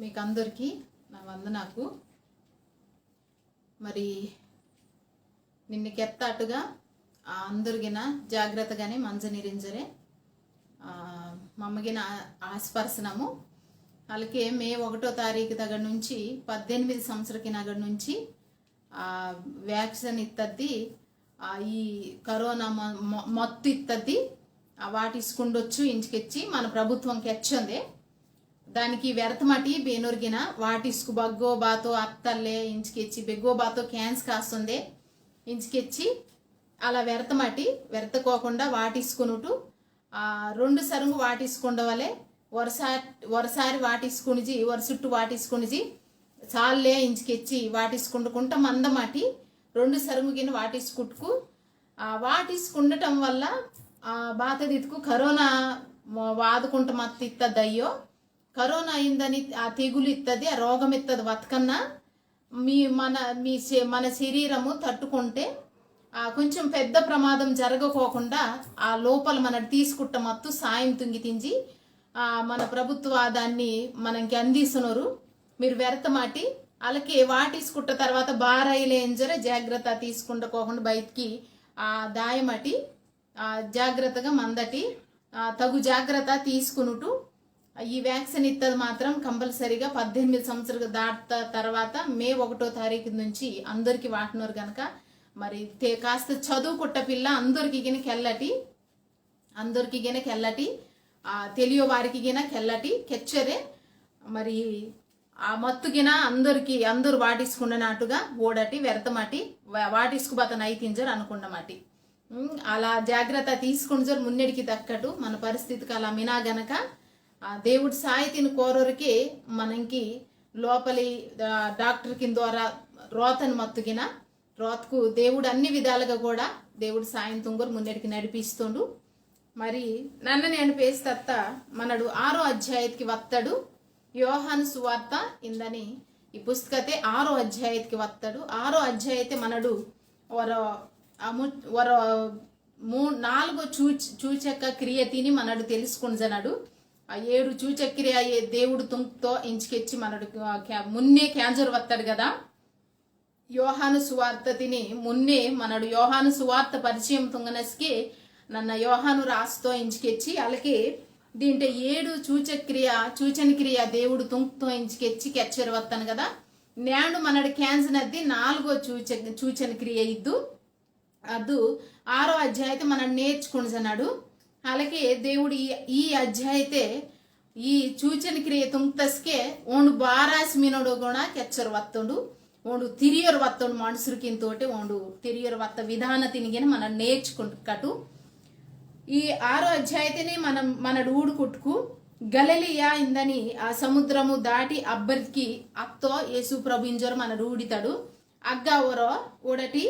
మీకు అందరికీ నా వందనాకు. మరి నిన్ను కెత్తాటుగా అందరిగిన జాగ్రత్తగానే మంజనిరింజరే మమ్మగిన ఆస్పర్శనము అలాగే మే 1వ తారీఖు దగ్గర నుంచి 18 సంవత్సరకి నగర నుంచి వ్యాక్సిన్ ఇత్తద్ది ఈ కరోనా మత్తు ఇత్తద్ది వాటి ఇసుకుండొచ్చు ఇంచుకెచ్చి మన ప్రభుత్వం కెచ్చందే దానికి వ్యర్థమటి బేనొరిగిన వాటిసుకు బగ్గో బాతో అత్తల్లే ఇంచుకెచ్చి బెగ్గో బాతో క్యాన్స్ కాస్తుందే ఇంచుకెచ్చి అలా వ్యర్థమటి వ్యర్థకోకుండా వాటిసుకునుటు 2 సరుగు వాటిసుకుండవలే వరసారి వాటిసుకునిజి వరసుట్టు వాటిసుకునిజి చాలే ఇంచుకెచ్చి వాటిసుకుండుకుంట మందమాటి 2 సరుగుగిన వాటిసుకుట్టుకు వాటిసుకుండటం వల్ల బాతదితుకు కరోనా వాదుకుంట మత్తు ఇత్తదయ్యో కరోనా అయిందని ఆ తెగులు ఇత్తది ఆ రోగం ఇత్తది బతకన్నా మన శరీరము తట్టుకుంటే కొంచెం పెద్ద ప్రమాదం జరగకోకుండా ఆ లోపల మన తీసుకుంట మత్తు సాయం తుంగి తించి మన ప్రభుత్వ దాన్ని మనకి అందిస్తున్నారు. మీరు వ్యర్థమాటి అలాగే వాటిసుకుంట తర్వాత బారైలేంజర జాగ్రత్త తీసుకుంటకోకుండా బయటికి దాయమటి జాగ్రత్తగా మందటి తగు జాగ్రత్త తీసుకునుటు ఈ వ్యాక్సిన్ ఇత్తది మాత్రం కంపల్సరీగా 18 సంవత్సరాలు దాటిన తర్వాత మే 1వ తారీఖు నుంచి అందరికి వాటినోరు గనక మరి కాస్త చదువుకుట్ట పిల్ల అందరికి కెల్లటి తెలియ వారికి గిన కెల్లటి కెచ్చరే మరి ఆ మత్తుగిన అందరు వాటిసుకున్నట్టుగా ఓడటి వ్యర్థమటి వాటిసుకుబతను అయితింజరు అనుకున్నమాటి అలా జాగ్రత్త తీసుకుంటారు మున్నడికి దక్కటు మన పరిస్థితికి అలా మినా గనక దేవుడి సాయితీని కోరరికి మనకి లోపలి డాక్టర్ కింద ద్వారా రోతను మత్తుగిన రోతకు దేవుడు అన్ని విధాలుగా కూడా దేవుడు సాయం తుంగరు మున్నడికి నడిపిస్తుండు. మరి నన్ను నేను పేస్తత్త మనడు 6వ అధ్యాయకి వత్తడు యోహాను సువార్త ఇందని ఈ పుస్తకతే 6వ అధ్యాయకి వత్తడు 6వ అధ్యాయతే మనడు 4 చూచక క్రియ తిని మనడు తెలుసుకుంజనడు 7 చూచక్రియ దేవుడు తుంక్తో ఇంచుకెచ్చి మనడు మున్నే క్యాన్సర్ వస్తాడు కదా యోహాను సువార్త తిని మున్నే మనడు యోహాను సువార్త పరిచయం తుంగనస్కి నన్న యోహాను రాస్తో ఇంచుకెచ్చి అలాగే దీంట్లో 7 సూచన క్రియ దేవుడు తుంక్తో ఇంచుకెచ్చి కెచ్చరు వస్తాను కదా నేడు మనడు క్యాన్సర్ అద్ది 4వ సూచన క్రియ ఇద్దు అద్దు 6వ అధ్యాయతే మనం నేర్చుకుంటున్నాడు. అలాగే దేవుడు ఈ అధ్యాయతే ఈ సూచన క్రియ తుంక్తస్కే ఓండు బారాసి మీనోడు కూడా కెచ్చరు వత్తుండు ఓండు తిరియరు వత్తుండు మనుషులకింతోటి ఓండు తిరియరు వత్త విధాన తినిగిన మనం నేర్చుకుంటు ఈ 6వ అధ్యాయతేనే మనడు ఊడుకుట్టుకు గలిలయ ఇందని ఆ సముద్రము దాటి అబ్బరికి అత్తో యేసు ప్రభు ఇంజరు మనడు ఊడితాడు అగ్గా ఊడటి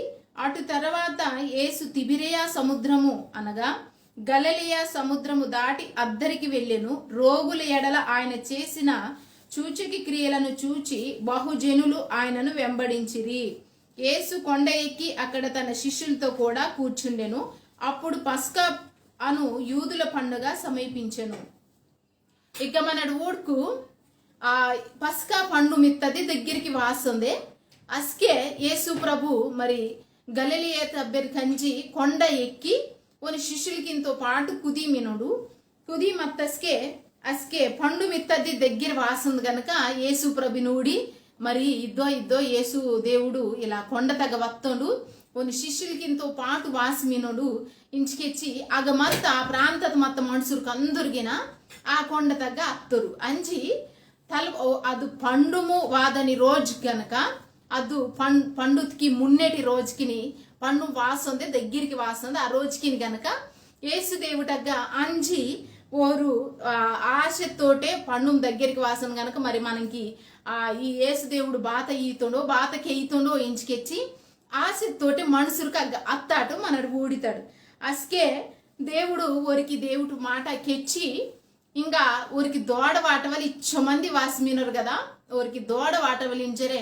అటు తర్వాత యేసు తిబిరియా సముద్రము అనగా గలిలయ సముద్రము దాటి అద్దరికి వెళ్ళెను. రోగుల ఎడల ఆయన చేసిన సూచక క్రియలను చూచి బహుజనులు ఆయనను వెంబడించిరి. యేసు కొండ ఎక్కి అక్కడ తన శిష్యులతో కూడా కూర్చుండెను. అప్పుడు పస్కా అను యూదుల పండుగ సమీపించెను. ఇక మనడు ఊడుకు పస్కా పండు మిత్తది దగ్గరికి వాస్తుంది అస్కే యేసు ప్రభు మరి గలిలయ తబ్బెరి కంచి కొండ ఎక్కి కొన్ని శిష్యులకింతో పాటు కుది మత్తస్కే అస్కే పండు మిత్తది దగ్గర వాసింది గనక యేసు ప్రభునూడి మరి ఇద్దో యేసు దేవుడు ఇలా కొండ తగ వత్తుండు కొన్ని శిష్యులకింతో పాటు వాసిమినోడు ఇంచుకెచ్చి అగమత్త ఆ ప్రాంతత మత్త మనుషులకు అందరిగిన ఆ కొండ తగ్గ అత్తరు అంచి అది పండుము వాదని రోజు గనక అది పండుకి మున్నటి రోజుకిని పండు వాసంది దగ్గరికి వాసంది ఆ రోజుకి గనక యేసు దేవుడగ్గా అంజి ఓరు ఆశతోటే పండు దగ్గరికి వాసన గనక మరి మనకి ఈ యేసు దేవుడు బాతకి ఈతుండో ఇంచుకెచ్చి ఆశతోటి మనుషులకు అత్తాటు మనడు ఊడితాడు అస్కే దేవుడు దేవుడు మాట కెచ్చి ఇంకా ఊరికి దోడ వాటవలి ఇచ్చమంది వాసిమినరు కదా ఊరికి దోడ వాటవలి ఇంజరే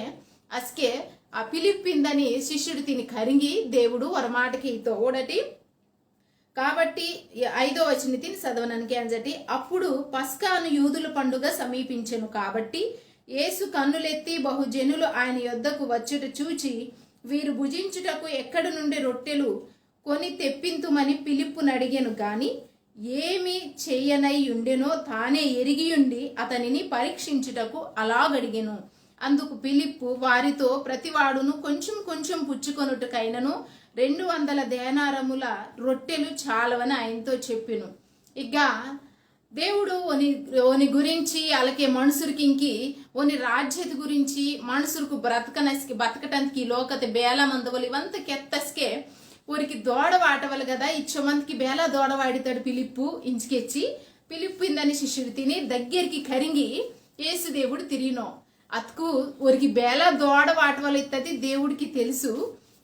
అస్కే ఆ పిలిపిందని శిష్యుడు తిని కరింగి దేవుడు వరమాటకి తోడటి కాబట్టి 5వ వచనం తిని చదవనానికి అంజటి అప్పుడు పస్కాను యూదుల పండుగ సమీపించెను కాబట్టి యేసు కన్నులెత్తి బహుజనులు ఆయన యొద్దకు వచ్చుట చూచి, వీరు భుజించుటకు ఎక్కడి నుండి రొట్టెలు కొని తెప్పింతుమని ఫిలిప్పును అడిగెను గాని, ఏమి చెయ్యనై ఉండెనో తానే ఎరిగియుండి అతనిని పరీక్షించుటకు అలాగడిగెను. అందుకు ఫిలిప్పు వారితో, ప్రతివాడును కొంచెం కొంచెం పుచ్చుకొనుటకైనను 200 దేనారముల రొట్టెలు చాలవని ఆయనతో చెప్పెను. ఇక దేవుడు ఓని గురించి అలాగే మనుషులకి ఓని రాజ్యత గురించి మనుషులకు బతకటానికి లోకత బేల మందవలు ఇవంత కెత్తస్కే ఊరికి దోడవాటవలు కదా. ఇచ్చమందికి బేల దోడవాడితాడు ఫిలిప్పు ఇంచుకెచ్చి. ఫిలిప్పు ఇందని శిష్యుడు తిని దగ్గరికి కరింగి యేసుదేవుడు తిరిగినో అతుకు ఊరికి బేల దోడవాటవలు ఇత్తది దేవుడికి తెలుసు.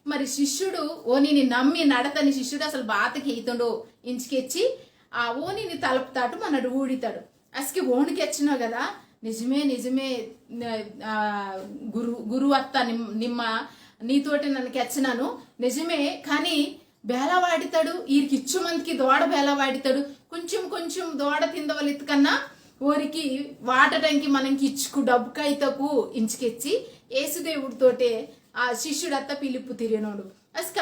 మరి శిష్యుడు ఓనిని నమ్మి నడతని శిష్యుడు అసలు బాతకి అయితుండో ఇంచుకెచ్చి ఆ ఓనిని తలుపుతాడు మనడు ఊడితాడు. అసలు ఓనికి వచ్చినావు కదా, నిజమే గురువు అత్త నిమ్మ నీతోటి నన్ను కెచ్చినాను నిజమే, కానీ బేల వాడితాడు వీరికి ఇచ్చు మందికి దోడ బేల వాడితాడు. కొంచెం కొంచెం దోడ తిందవలిత్తు కన్నా ఊరికి వాటటానికి మనకి ఇచ్చుకు డబ్బుకైతకు ఇంచుకెచ్చి యేసుదేవుడితోటే ఆ శిష్యుడత్త ఫిలిప్పు తిరిగినోడు. అసలు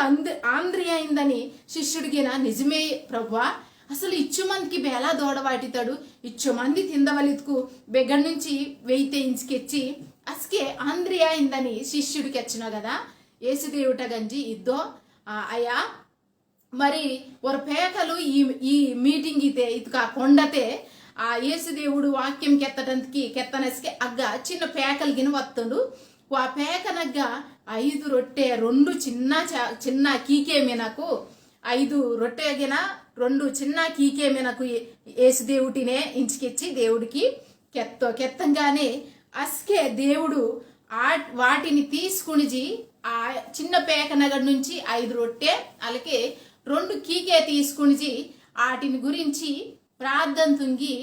ఆంధ్రియ అయిందని శిష్యుడికినా నిజమే ప్రభువా, అసలు ఇచ్చు మందికి బేలా దోడ వాటితాడు, ఇచ్చు మంది తిందవలితుకు బెగ్గర నుంచి వెయితే ఇంచుకెచ్చి అసకే ఆంధ్రియ అయిందని శిష్యుడికి వచ్చినా కదా. యేసుదేవుట గంజి ఇద్దో అయ్యా, మరి ఒక పేకలు ఈ మీటింగ్ ఇతే ఇతుక కొండతే ఆ యేసుదేవుడు వాక్యం కెత్తనసికి అగ్గ చిన్న పేకలు గిన వత్తుండు. ఆ పేకనగ్గ 5 రొట్టె 2 చిన్న కీకేమే నాకు 5 రొట్టె గిన 2 చిన్న కీకేమే నాకు యేసుదేవుటినే ఇంచుకెచ్చి దేవుడికి కెత్తంగానే అస్కే దేవుడు వాటిని తీసుకునిజి ఆ చిన్న పేక నగర్ నుంచి 5 రొట్టె అలాగే 2 కీకే తీసుకునిజి వాటిని గురించి ప్రార్థన తుంగి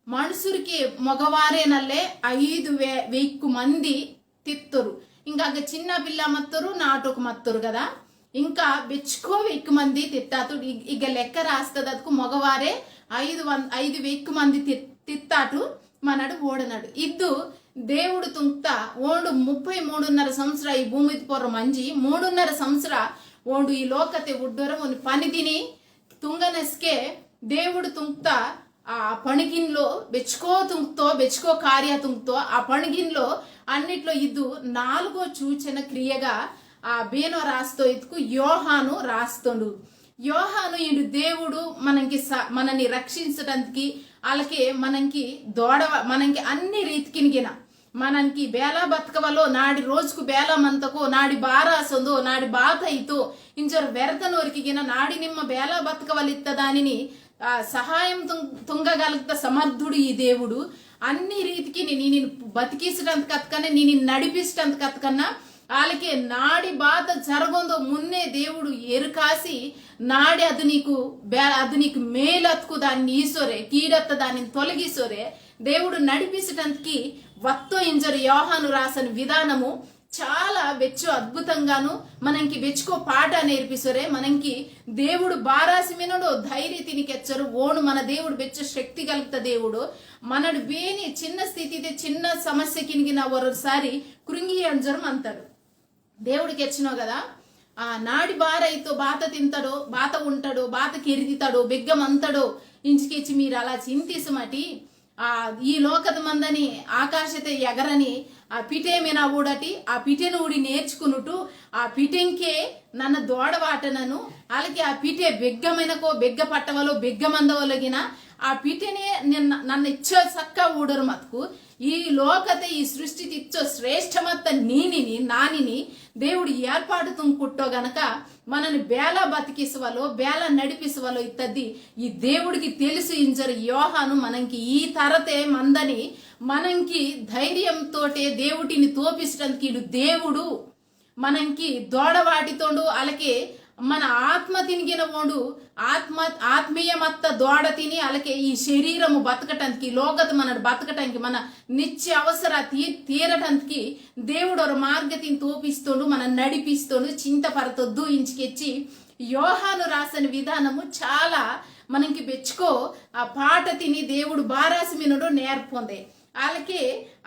మనుషులకి మగవారే నల్లే 5,000 మంది తిత్తరు. ఇంకా చిన్న పిల్ల మత్తరు నాటోకు మత్తరు కదా, ఇంకా బెచ్చుకో 1000 మంది తిత్తాతు. ఇక లెక్క రాస్తుంది అదుకు మగవారే 5,000 మంది తిత్తాటు మనడు ఓడనాడు. ఇద్దు దేవుడు తుంక్తా ఓండు 33.5 సంవత్సర ఈ భూమి పొర మంజి 3.5 సంవత్సర ఓండు ఈ లోకతే ఉడ్డరం ఓని పని తిని తుంగనస్కే దేవుడు తుంక్తా ఆ పణిగిన్లో బెచ్చుకో కార్య తుంక్తో ఆ పణిగిన్లో అన్నిట్లో ఇద్దు 4వ సూచన క్రియగా ఆ బేనో రాస్తో ఇతుకు యోహాను రాస్తుండు. యోహాను ఈడు దేవుడు మనని రక్షించడానికి అలాగే మనకి అన్ని రీతికినిగిన మనకి బేలా బతకవలో నాడి రోజుకు బేలమంతకో నాడి బారాసందో నాడి బాత అయితో ఇంజరు వెరతనోరికిగిన నాడి నిమ్మ బేలా బతకవలిత్త దానిని సహాయం తుంగగలుగుత సమర్థుడు ఈ దేవుడు. అన్ని రీతికి నేను బతికించడానికి కథకన్నా నేను నడిపించడానికి కథకన్నా వాళ్ళకి నాడి బాధ జరగందో మున్నే దేవుడు ఎరుకాసి నాడి అది నీకు మేలత్కు దాన్ని ఈసోరే కీడత్త దాన్ని తొలగిసోరే దేవుడు నడిపించడానికి వత్తో ఇంజరు యోహాను రాసిన విధానము చాలా అద్భుతంగాను మనకి వెచ్చుకో పాట నేర్పిసరే. మనకి దేవుడు బారాసి మినడు ధైర్య తినికెచ్చరు ఓను మన దేవుడు వెచ్చ శక్తి కలుగుత దేవుడు మనడు వేని చిన్న స్థితి చిన్న సమస్య కినిగిన ఒకసారి కృంగి అంజరం అంటాడు. దేవుడికి వచ్చినావు కదా, ఆ నాడి బారైతో బాత తింటాడో బాత ఉంటాడో బాత కెరిగితాడో బెగ్గం అంతాడో ఇంచుకిచ్చి మీరు అలా చింతిసమటి ఈ లోకత మందని ఆకాశతే ఎగరని ఆ పిటేమినా ఊడటి ఆ పిటెను ఊడి నేర్చుకునుటు ఆ పిటెంకే నన్న దోడవాటనను అలాగే ఆ పిటే బెగ్గమైనకో బెగ్గ పట్టవలో బెగ్గమందవలగిన ఆ పిటెనే నన్ను ఇచ్చో సక్క ఊడరు మతుకు ఈ లోకత ఈ సృష్టి ఇచ్చో శ్రేష్టమత్త నానిని దేవుడు ఏర్పాటు తుంకుట్టో గనక మనని బేల బతికిసవలో బేల నడిపిసవలో ఇత్తది ఈ దేవుడికి తెలుసు ఇంజరు యోహాను మనకి ఈ తరతే మందని మనకి ధైర్యంతోటే దేవుడిని తోపించడానికి ఇడు దేవుడు మనకి దోడవాటితోడు అలాగే మన ఆత్మ తినిగిన వాడు ఆత్మీయమత్త దోడ తిని అలాగే ఈ శరీరము బతకటానికి లోకత మనడు బతకటానికి మన నిత్య అవసర తీరటానికి దేవుడు ఒక మార్గతిని తోపిస్తోడు మన నడిపిస్తోడు చింతపరతొద్దు ఇంచుకెచ్చి యోహాను రాసిన విధానము చాలా మనకి బెచ్చుకో ఆ పాట తిని దేవుడు బారాసి మినుడు నేర్పొందే. వాళ్ళకి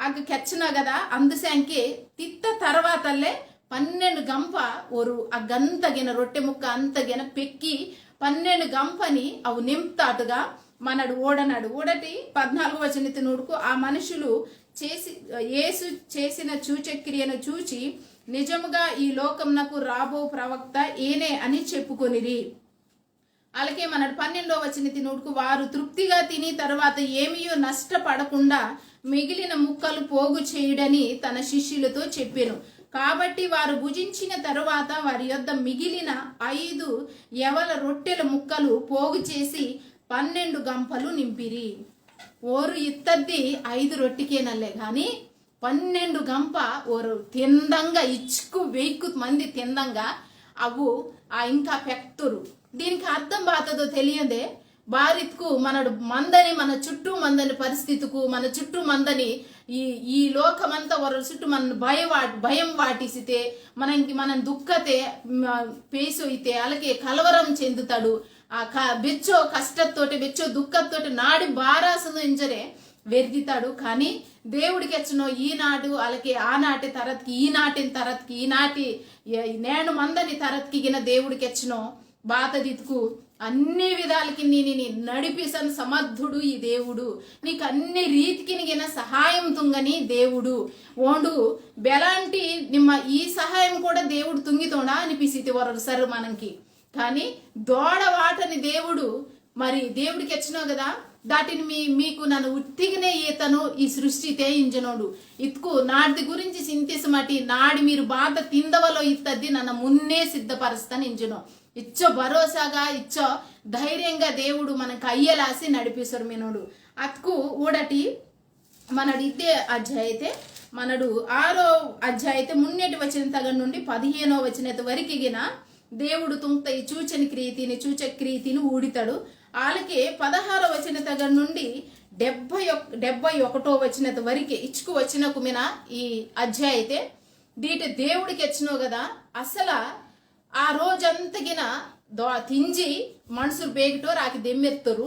ఆಗ ಕೆಚ್ಚನ కదా అందుశాంకి తిత్త తర్వాతల్లే 12 గంప ఒరు ఆ గంతగిన రొట్టె ముక్క అంతగిన పెక్కి 12 గంపని అవు నింపుతాటుగా మనడు ఓడనాడు. ఓడటి 14 వచనతి నోడుకు ఆ మనుషులు యేసు చేసిన సూచక్రియను చూచి నిజముగా ఈ లోకమునకు రాబో ప్రవక్త ఈయనే అని చెప్పుకొనిరి. అలాగే మనడు 12వ వచనతి నోడుకు వారు తృప్తిగా తిని తర్వాత ఏమీయో నష్టపడకుండా మిగిలిన ముక్కలు పోగు చేయుడని తన శిష్యులతో చెప్పెను. కాబట్టి వారు భుజించిన తరువాత వారి యొద్ద మిగిలిన 5 యవల రొట్టెల ముక్కలు పోగు చేసి 12 గంపలు నింపిరి. ఓరు ఇత్తద్ది 5 రొట్టికేనల్లే గాని 12 గంప ఓరు తిందంగా ఇచ్చుకు 1000 మంది తిందంగా అవు ఇంకా పెక్తురు. దీనికి అర్థం బాతదో తెలియదే బారిత్కు మనడు మందని మన చుట్టూ మందని పరిస్థితికు మన చుట్టూ మందని ఈ లోకమంతా వర చుట్టూ మన భయం వాటిసితే మనం దుఃఖతే పేసొయితే అలాగే కలవరం చెందుతాడు. బెచ్చో కష్టతోటి బెచ్చో దుఃఖతోటి నాడి బారాసను ఎంజరే వెర్దితాడు. కానీ దేవుడికి వచ్చిన ఈనాడు అలాగే ఆనాటి తరత్కి ఈనాటిన తరత్కి ఈనాటి నేను మందని తరత్కి గిన దేవుడికి వచ్చిన బాతదితుకు అన్ని విధాలకి నేను నడిపిసను సమర్థుడు ఈ దేవుడు. నీకు అన్ని రీతికి గిన సహాయం తుంగని దేవుడు ఓండు బెలాంటి నిమ్మ ఈ సహాయం కూడా దేవుడు తుంగితోడా అనిపిసితే వరరు సరు మనకి. కానీ దోడ వాటని దేవుడు మరి దేవుడికి వచ్చినావు కదా దాటిని మీకు నన్ను ఉట్టిగినే ఈతను ఈ సృష్టి తేయించనోడు ఇతుకు నాటి గురించి చింతిసమటి నాడి మీరు బాధ తిందవలో ఇత్తది నన్ను మున్నే సిద్ధపరుస్తాను ఇంజను ఇచ్చో భరోసాగా ఇచ్చో ధైర్యంగా దేవుడు మనకు అయ్యేలాసి నడిపిస్తారు మీనోడు అతుకు ఊడటి మనడు ఇదే అధ్యాయ అయితే మనడు 6వ అధ్యాయ అయితే మున్నేటి వచ్చిన తగ నుండి 15వ వచనత వరకిగిన దేవుడు తుంత ఈ సూచక్రీతిని ఊడితాడు. వాళ్ళకి 16వ వచన తగ నుండి 71వ వచనత వరకే ఇచ్చుకు వచ్చినకు మీద ఈ అధ్యాయ అయితే దీటి దేవుడికి వచ్చినావు కదా అసలు ఆ రోజంతగిన తింజి మనుషులు బేగిటో రాకి దెమ్మెత్తారు.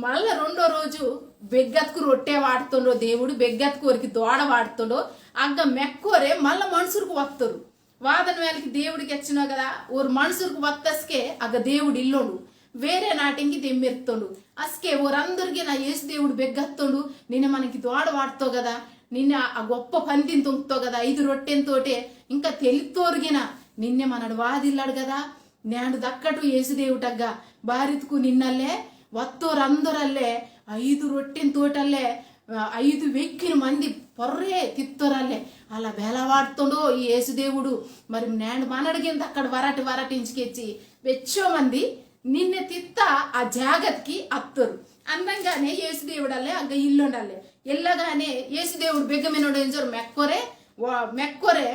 మళ్ళా 2వ రోజు బెగ్గత్కు రొట్టె వాడుతుండో దేవుడు బెగ్గత్కు వరకు దోడ వాడుతుండో అగ్గ మెక్కోరే మళ్ళా మనుషులకు వస్తారు. వాదన వేళకి దేవుడికి వచ్చినావు కదా ఓరు మనుషులకు వత్తస్కే అగ్గ దేవుడు ఇల్లోడు వేరే నాటింకి దెమ్మెత్తుండు అస్కే ఓరందరికి నా యేసు దేవుడు బెగ్గత్తుండు నిన్న మనకి దోడ వాడుతావు కదా నిన్న ఆ గొప్ప పందిని తొంగుతావు కదా 5 రొట్టెంతోటే ఇంకా తెలుతోరిగిన నిన్నే మనడు వాదిల్లాడు కదా నేను దక్కటు యేసుదేవుటగ్గా బారితుకు నిన్నల్లే వత్తోరందరల్లే 5 రొట్టెన్ తోటల్లే 5,000 మంది పొర్రే తిత్తోరల్లే అలా బెలవాడుతుండో ఈ యేసుదేవుడు. మరి నేను మనడిగింది అక్కడ వరటించుకెచ్చి వెచ్చో మంది నిన్నే తిత్త ఆ జాగత్కి అత్తరు అందంగానే యేసుదేవుడల్లే అగ్గ ఇల్లుండాలే ఎల్లగానే యేసుదేవుడు బెగ్గమినోడు ఏం జోరు మెక్కొరే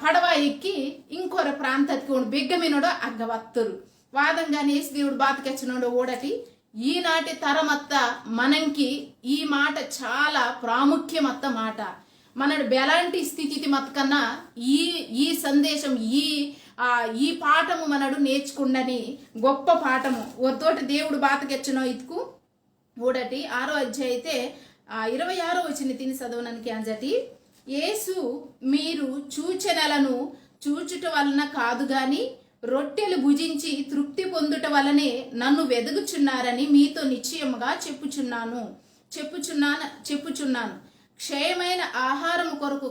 పడవ ఎక్కి ఇంకొర ప్రాంతానికి బెగ్గమినోడు అగ్గ వత్తరు వాదంగానే యేసుదేవుడు బాతకెచ్చినోడు ఓడటి. ఈనాటి తరమత్త మనంకి ఈ మాట చాలా ప్రాముఖ్యమత్త మాట. మనడు బెలాంటి స్థితి మత కన్నా ఈ సందేశం ఈ పాఠము మనడు నేర్చుకుండని గొప్ప పాఠము ఓతోటి దేవుడు బాతకెచ్చినో ఇతుకు ఓడటి 6వ అధ్యాయ అయితే 26వ వచనం తిని చదవడానికి అంజటి యేసు మీరు సూచనలను చూచుట వలన కాదు గాని రొట్టెలు భుజించి తృప్తి పొందుట వలనే నన్ను వెదుగుచున్నారని మీతో నిశ్చయముగా చెప్పుచున్నాను. క్షయమైన ఆహారం కొరకు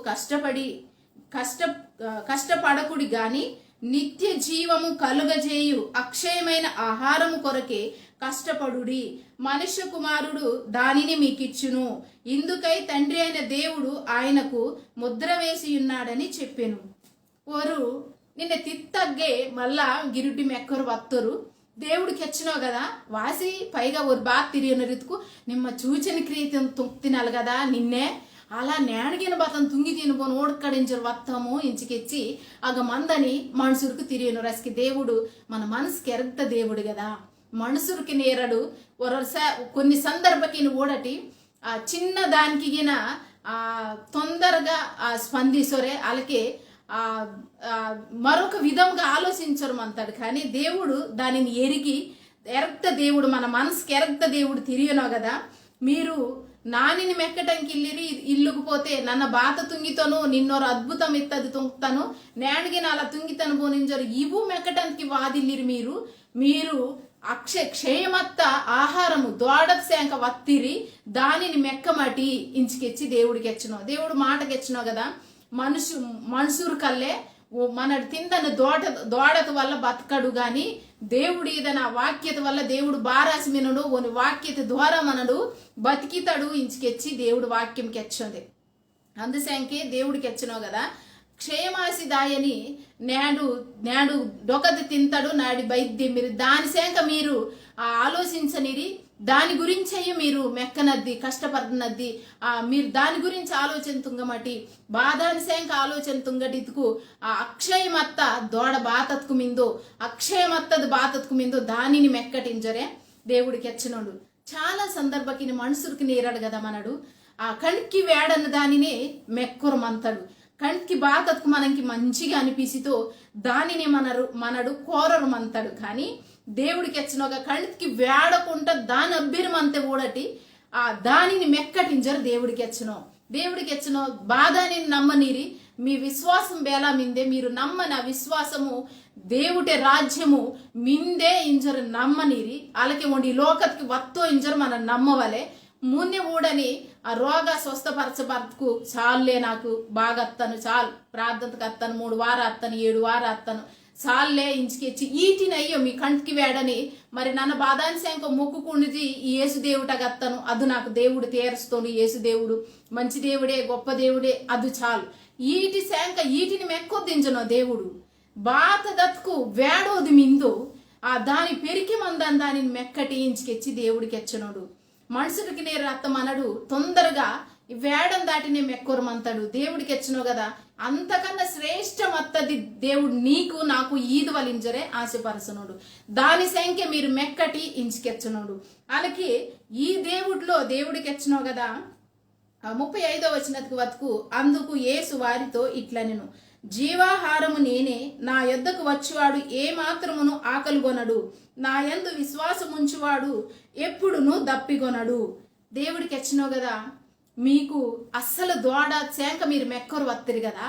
కష్టపడకుడి గాని నిత్య జీవము కలుగజేయు అక్షయమైన ఆహారము కొరకే కష్టపడుడి. మనుష్య కుమారుడు దానిని మీకిచ్చును. ఇందుకై తండ్రి అయిన దేవుడు ఆయనకు ముద్ర వేసి ఉన్నాడని చెప్పెను. ఓరు నిన్న తిత్తగ్గే మళ్ళా గిరుటి మెక్కరు వత్తరు దేవుడికి వచ్చినావు కదా వాసి పైగా ఒక బాగా తిరిగిన రీతికు నిమ్మ చూచని క్రియ తినాలి కదా నిన్నే అలా నేడిగిన బతం తుంగి తినిపోను ఓడక్కడించరు వత్తాము ఇంచుకెచ్చి అగ మందని మనుషులకు తిరిగిన రసికి దేవుడు మన మనసుకి ఎరగత దేవుడు కదా మనుషులకి నేరడు కొన్ని సందర్భకి ఓడటి ఆ చిన్న దానికి గిన తొందరగా స్పందిసరే అలాగే మరొక విధంగా ఆలోచించరు అంటాడు. కానీ దేవుడు దానిని ఎరగత దేవుడు మన మనసుకి ఎరగత దేవుడు తిరిగినో కదా మీరు నానిని మెక్కటంకి ఇల్లుకు పోతే నన్న బాత తుంగితోను నిన్నోరు అద్భుతం ఇత్తది తుంగుతాను నేడిగిన అలా తుంగితను పోనింజరు ఇవు మెక్కటానికి వాదిల్లిరు మీరు క్షయమత్త ఆహారము దోడత శాంక వత్తిరి దానిని మెక్కమటి ఇంచుకెచ్చి దేవుడికి ఎచ్చినో దేవుడు మాటకెచ్చినో కదా మనుషురు కల్లే మనడు తిందన దోడత వల్ల బతకడు గాని దేవుడు ఏదైనా వాక్యత వల్ల దేవుడు బారాసి మినడు ఓని వాక్యత ద్వారా మనడు బతికితాడు ఇంచుకెచ్చి దేవుడు వాక్యం కెచ్చింది అందుశాంకే దేవుడికి ఎచ్చినో కదా క్షయమాసిదాయని నేడు డొకది తింటాడు నాడి వైద్యం మీరు దాని శాంక మీరు ఆలోచించనిరి దాని గురించి మీరు మెక్కనద్ది కష్టపడుతున్నది మీరు దాని గురించి ఆలోచన తుంగమటి బాధాని శాంక ఆలోచన తుంగటితుకు ఆ అక్షయమత్త దోడ బాతత్కు మిందో అక్షయమత్తది బాతత్కు మిందో దానిని మెక్కటించరే దేవుడికి ఎచ్చనోడు చాలా సందర్భకి మనుషులకి నేరాడు కదా మనడు ఆ కణికి వేడన్న దానినే మెక్కురమంతాడు కణికి బాతత్కు మనకి మంచిగా అనిపిసితో దానిని మనడు కోరరమంతాడు కానీ దేవుడికి ఎచ్చిన ఒక కణికి వేడకుండా దాని అబ్బిరమంతే ఊడటి ఆ దానిని మెక్కటించరు దేవుడికి ఎచ్చినో బాధాని నమ్మనీరి మీ విశ్వాసం బేలా మిందే మీరు నమ్మని ఆ విశ్వాసము దేవుటే రాజ్యము మిందే ఇంజరు నమ్మనీరి అలాగే ఉండి లోకత్కి వత్తో ఇంజరు మనం నమ్మవలే మున్నె ఊడని ఆ రోగ స్వస్థపరచబర్తకు చాలులే నాకు బాగా అత్తను చాలు ప్రార్థనకు అత్తను 3 వారాలు అత్తను 7 వారాలు అత్తను చాలులే ఇంచుకెచ్చి ఈటినయ్యో మీ కంటికి వేడని మరి నన్ను బాధాని శాంక మొక్కుకుండిది ఈ యేసుదేవుటగా అత్తను అది నాకు దేవుడు తీరుస్తోండు యేసుదేవుడు మంచి దేవుడే గొప్ప దేవుడే అది చాలు ఈటి శాంక ఈటిని మెక్కొద్దించను దేవుడు బాత దత్కు వేడోది మిందు ఆ దాని పెరికి మందని దానిని మెక్కటి ఇంచుకెచ్చి దేవుడికి ఎచ్చనోడు మనుషుడికి నేను రత్తమనడు తొందరగా వేడం దాటినే మెక్కురమంతాడు దేవుడికి ఎచ్చినో కదా అంతకన్నా శ్రేష్టమత్తది దేవుడు నీకు నాకు ఈదు వలింజరే ఆశపరచనుడు దాని సంఖ్య మీరు మెక్కటి ఇంచుకెచ్చనుడు అలాగే ఈ దేవుడికి ఎచ్చినో కదా 35వ వచనకు వతుకు అందుకు యేసు వారితో ఇట్లనెను జీవాహారము నేనే నా యొద్దకు వచ్చువాడు ఏ మాత్రమును ఆకలిగొనడు నా యందు విశ్వాసముంచువాడు ఎప్పుడును దప్పిగొనడు దేవుడికి ఎచ్చినో కదా మీకు అస్సలు దోడ చేంక మీరు మెక్కరు వత్తిరి కదా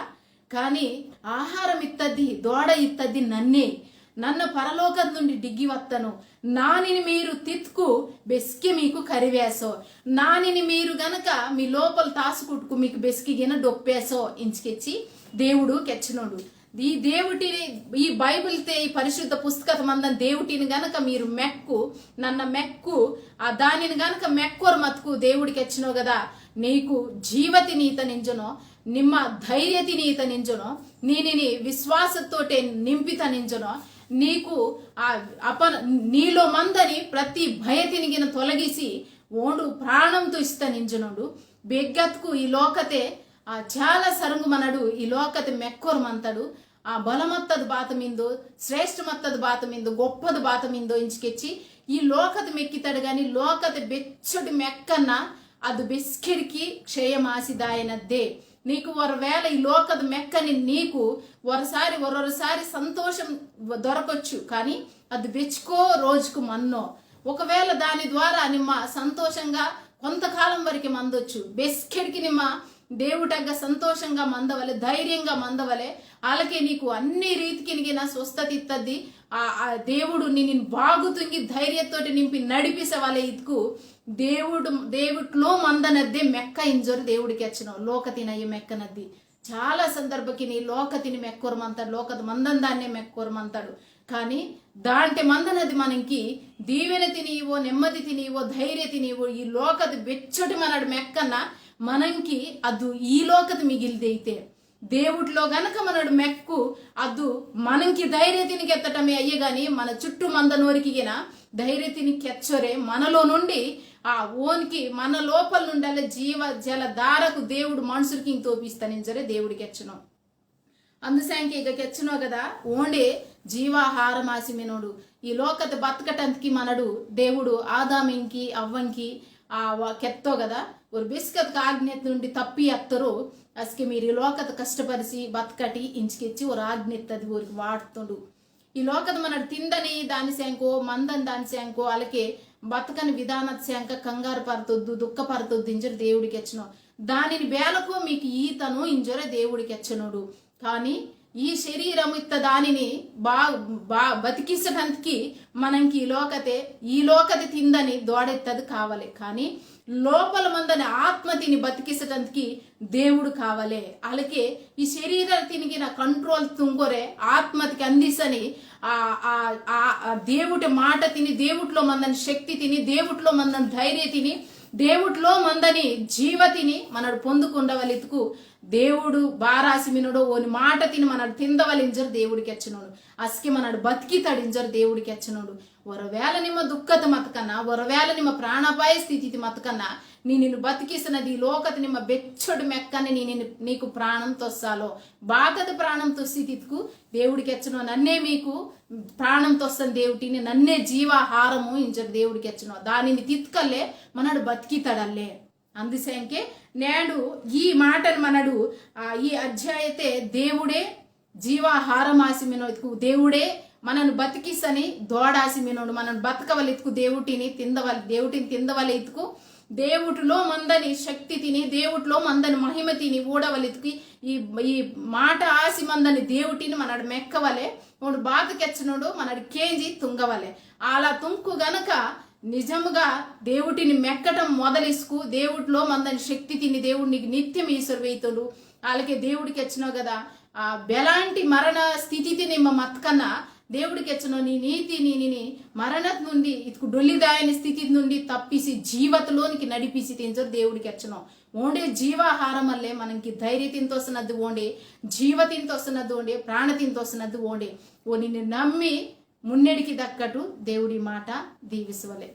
కానీ ఆహారం ఇత్తది దోడ ఇత్తది నన్ను పరలోకం నుండి డిగ్గి వత్తను నానిని మీరు తిత్కు బెస్కి మీకు కరివేసో నానిని మీరు గనక మీ లోపల తాసుకుట్టుకు మీకు బెస్కి గిన డొప్పేసో ఇంచుకెచ్చి దేవుడు కెచ్చినోడు ఈ దేవుటిని ఈ బైబిల్తే ఈ పరిశుద్ధ పుస్తకం మందం దేవుటిని గనక మీరు మెక్కు ఆ దానిని గనక మెక్కోరు మతుకు దేవుడికి ఎచ్చినో కదా నీకు జీవతి నీత నింజనో నిమ్మ ధైర్యతి నీత నింజనో నీని విశ్వాసతోటే నింపిత నింజనో నీకు నీలో మందని ప్రతి భయతినిగిన తొలగిసి ఓడు ప్రాణంతో ఇస్తా నింజనుడు బెగ్గత్కు ఈ లోకతే చాలా సరంగు మనడు ఈ లోకతే మెక్కోరమంతాడు ఆ బలమత్తది బాతమిందో శ్రేష్టమత్తది బాతమిందో గొప్పది బాతమిందో ఇంచుకెచ్చి ఈ లోకత మెక్కితాడు గాని లోకత బెచ్చటి మెక్కన్నా అది బెస్కెరికి క్షయమాసిదాయనద్దే నీకు ఒకవేళ ఈ లోకద మెక్కని నీకు ఒరసారి సంతోషం దొరకొచ్చు కానీ అది బెచ్చుకో రోజుకు మన్నో ఒకవేళ దాని ద్వారా నిమ్మ సంతోషంగా కొంతకాలం వరకు మందొచ్చు బెస్కెడికి నిమ్మ దేవుటగ్గ సంతోషంగా మందవలే ధైర్యంగా మందవలే అలాగే నీకు అన్ని రీతికి నా స్వస్థత ఇత్తది ఆ దేవుడు నిన్ను బాగుతుంగి ధైర్యంతోటి నింపి నడిపిసవలే ఇతుకు దేవుడిలో మందనద్దే మెక్క ఇంజరు దేవుడికి వచ్చిన లోకతినయ్య మెక్కనద్ది చాలా సందర్భకి నీ లోకతిని మెక్కోరమంతాడు లోకత మందం దాన్నే మెక్కోరమంతాడు కానీ దాంటి మందనది మనకి దీవెన తినీవో నెమ్మది తినీవో ధైర్య తినీవో ఈ లోకది బెచ్చటి మనడు మెక్కన్న మనకి అదు ఈ లోకది మిగిలిదైతే దేవుడిలో గనక మనడు మెక్కు అదు మనకి ధైర్యతినికి ఎత్తటమే అయ్యగాని మన చుట్టూ మందనోరికిగిన ధైర్యతినికి ఎచ్చరే మనలో నుండి ఆ ఓనికి మన లోపల నుండి జీవ జల దారకు దేవుడు మనుషులకి తోపిస్తానించరే దేవుడికి ఎచ్చను అందుశాంకి ఇక కెచ్చనో కదా ఓండే జీవాహారమాసి మినోడు ఈ లోకత బతకటంకి మనడు దేవుడు ఆదామింకి అవ్వంకి ಕೆತ್ತೋ ಗದ ஒரு ಬಿಸ್ಕತ್ ಆಜ್ಞೆತ್ నుండి ತಪ್ಪಿ ಹತ್ತರು ಅಸ್ಕೆ మీరు ఈ లోకత కష్టపరిసి బతకటి ఇంచుకెచ్చి ఒక ఆజ్ఞెత్తది ఊరికి వాడుతుండు ఈ లోకత మన తిందని దాని శాంకో మందని దాని శాంకో అలాగే బతకని విధానస్యాంక కంగారు పరతొద్దు దుఃఖపరతొద్దు ఇంజరు దేవుడికి ఎచ్చను దానిని బేలకు మీకు ఈతను ఇంజరే దేవుడికి ఎచ్చనుడు కానీ ఈ శరీరం ఇత్త దానిని బతికించడానికి మనకి ఈ లోకతే తిందని దోడెత్తది కావాలి కానీ లోపల మందని ఆత్మ తిని బతికించడానికి దేవుడు కావాలి అలాగే ఈ శరీర తినిగిన కంట్రోల్ తుంగొరే ఆత్మతికి అందిసని ఆ దేవుడి మాట తిని దేవుట్లో మందని శక్తి తిని దేవుట్లో మందని ధైర్య తిని దేవుట్లో మందని జీవ తిని మనడు పొందుకుండవలితుకు దేవుడు బారాసి మినడో ఓని మాట తిని మనడు తిందవలింజరు దేవుడికి ఎచ్చనోడు అస్కి మనడు బతికి తడింజరు దేవుడికి ఎచ్చనోడు ఒరవేళ నిమ్మ దుఃఖత మతకన్నా ఒరవేళ నిమ్మ ప్రాణాపాయ స్థితి మతకన్నా నిన్ను బతికిస్తున్నది లోకత నిమ్మ బెచ్చడు మెక్కని నీకు ప్రాణం తొస్సాలో బాకత ప్రాణంతో స్థితికు దేవుడికి ఎచ్చనో నన్నే మీకు ప్రాణం తొస్తాను దేవుడిని నన్నే జీవాహారము ఇంజరు దేవుడికి ఎచ్చనో దానిని తిత్కల్లే మనడు బతికితడల్లే అందుసేంకే నేడు ఈ మాటను మనడు ఈ అధ్యాయతే దేవుడే జీవాహారమాసి మినోకు దేవుడే మనను బతికిసని దోడాసి మినోడు మనను బతకవలెత్తుకు దేవుటిని తిందవలి ఎత్తుకు దేవుటిలో మందని శక్తి తిని దేవుటిలో మందని మహిమ తిని ఊడవలెత్తుకి ఈ మాట ఆసి మందని దేవుటిని మనడు మెక్కవలే వాడు బాధకెచ్చనుడు మనడు కేంజి తుంగవలే అలా తుంకు గనక నిజముగా దేవుటిని మెక్కటం మొదలిసుకు దేవుడిలో మందని శక్తి తిని దేవుడికి నిత్యం ఈశ్వరువైతుడు అలాగే దేవుడికి వచ్చినావు కదా ఆ బెలాంటి మరణ స్థితి నిమ్మ మత్కన్నా దేవుడికి వచ్చిన నీ నీతి నీ మరణ నుండి ఇటుకు డొల్లిదాయని స్థితి నుండి తప్పిసి జీవతలోనికి నడిపిసి తించరు దేవుడికి వచ్చినావు ఓండే జీవాహారం వల్లే మనకి ధైర్య తింతొస్తున్నది ఓండే జీవ తింతొస్తున్నది ఓండే ప్రాణ తింతొస్తున్నది ఓండే ఓ నిన్ను నమ్మి మున్నెడికి దక్కటు దేవుడి మాట దీవిసువలే.